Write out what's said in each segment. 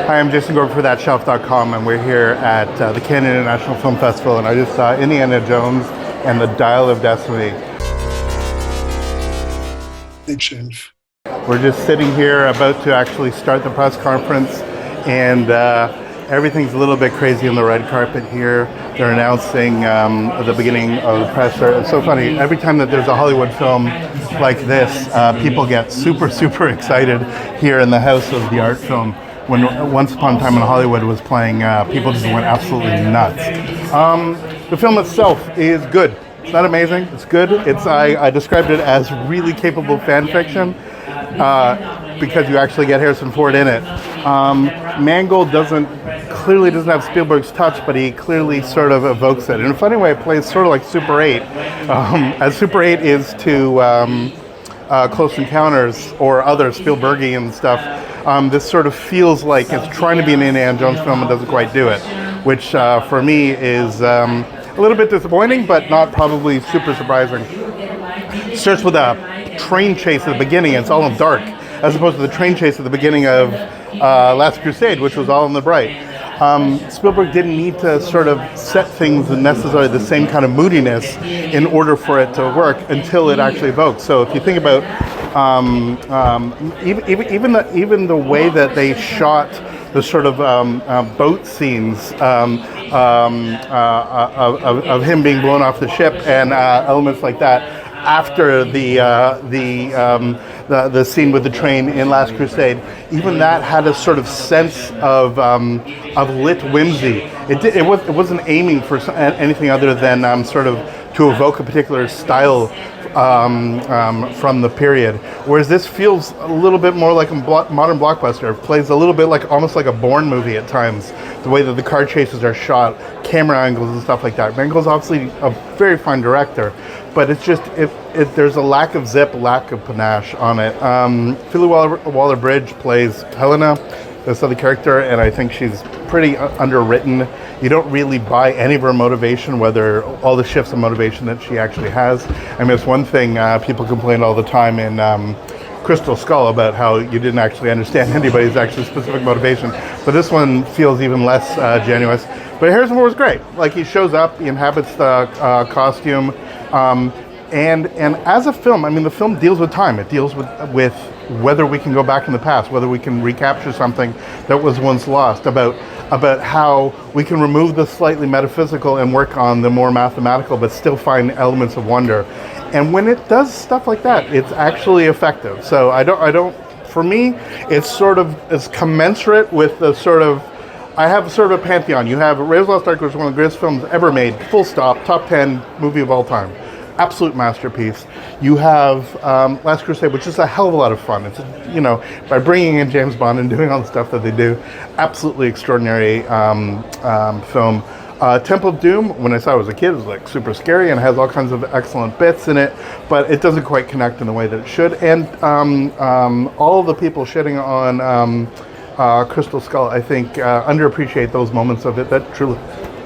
Hi, I'm Jason Gordon for ThatShelf.com, and we're here at the Cannes International Film Festival, and I just saw Indiana Jones and the Dial of Destiny. We're just sitting here about to actually start the press conference, and everything's a little bit crazy on the red carpet here. They're announcing the beginning of the press. It's so funny. Every time that there's a Hollywood film like this, people get super excited here in the House of the Art Film. When Once Upon a Time in Hollywood was playing, people just went absolutely nuts. The film itself is good. It's not amazing. It's good. I described it as really capable fan fiction because you actually get Harrison Ford in it. Mangold clearly doesn't have Spielberg's touch, but he clearly sort of evokes it. In a funny way, it plays sort of like Super 8, as Super 8 is to Close Encounters or other Spielbergian stuff. This sort of feels like it's trying to be an Indiana Jones film and doesn't quite do it, which for me is a little bit disappointing, but not probably super surprising. It starts with a train chase at the beginning, and it's all in dark, as opposed to the train chase at the beginning of Last Crusade, which was all in the bright. Spielberg didn't need to sort of set things in necessarily the same kind of moodiness in order for it to work until it actually evokes. So if you think about even the way that they shot the sort of boat scenes of him being blown off the ship and elements like that after the scene with the train in Last Crusade, even that had a sort of sense of lit whimsy. It wasn't aiming for anything other than sort of to evoke a particular style from the period, whereas this feels a little bit more like a modern blockbuster. It plays a little bit like almost like a Bourne movie at times, the way that the car chases are shot, camera angles and stuff like that. Mangold's obviously a very fine director, but it's just there's a lack of zip, lack of panache on it. Phoebe Waller-Bridge plays Helena, this other character, and I think she's pretty underwritten. You don't really buy any of her motivation, whether all the shifts of motivation that she actually has. I mean, it's one thing people complain all the time in Crystal Skull about how you didn't actually understand anybody's actually specific motivation, but this one feels even less genuine. But Harrison Ford was great. Like, he shows up, he inhabits the costume, and as a film, I mean, the film deals with time. It deals with whether we can go back in the past, whether we can recapture something that was once lost, about how we can remove the slightly metaphysical and work on the more mathematical, but still find elements of wonder. And when it does stuff like that, it's actually effective. So for me, it's commensurate with the sort of, I have sort of a pantheon. You have Raiders of the Lost Ark, which is one of the greatest films ever made, full stop, top 10 movie of all time. Absolute masterpiece. You have Last Crusade, which is a hell of a lot of fun. It's, by bringing in James Bond and doing all the stuff that they do, absolutely extraordinary film. Temple of Doom, when I saw it as a kid, it was like super scary and has all kinds of excellent bits in it, but it doesn't quite connect in the way that it should. And all of the people shitting on Crystal Skull, I think, underappreciate those moments of it that truly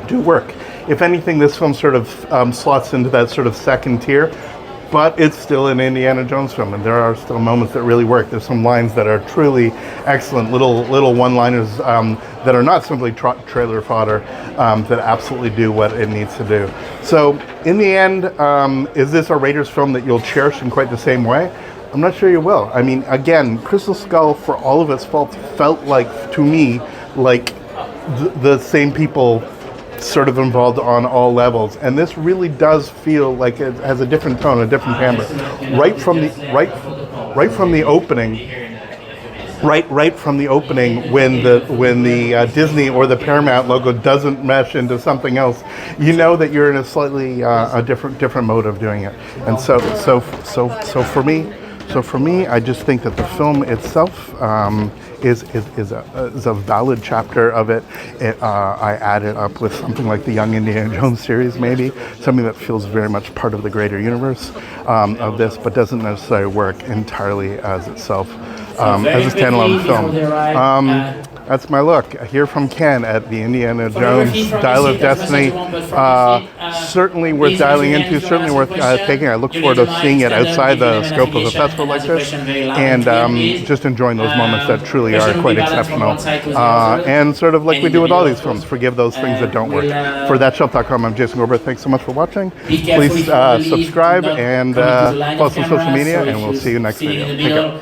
do work. If anything, this film sort of slots into that sort of second tier, but it's still an Indiana Jones film, and there are still moments that really work. There's some lines that are truly excellent, little one-liners that are not simply trailer fodder, that absolutely do what it needs to do. So, in the end, is this a Raiders film that you'll cherish in quite the same way? I'm not sure you will. I mean, again, Crystal Skull, for all of its faults, felt like, to me, like the same people sort of involved on all levels, and this really does feel like it has a different tone, a different timbre, right from the opening, when the Disney or the Paramount logo doesn't mesh into something else, you know that you're in a slightly a different mode of doing it. And so for me, I just think that the film itself is a valid chapter of it. I add it up with something like the Young Indiana Jones series, maybe something that feels very much part of the greater universe of this, but doesn't necessarily work entirely as itself as a standalone film. that's my look here from Ken at the Indiana Jones Dial of Destiny. Certainly worth dialing into, certainly worth taking. I look forward to seeing it outside the scope of a festival like this, and just enjoying those moments that truly are quite exceptional. And sort of like we do with all these films, forgive those things that don't work. For ThatShelf.com, I'm Jason Gorber. Thanks so much for watching. Please subscribe and follow us on social media, and we'll see you next video. Take care.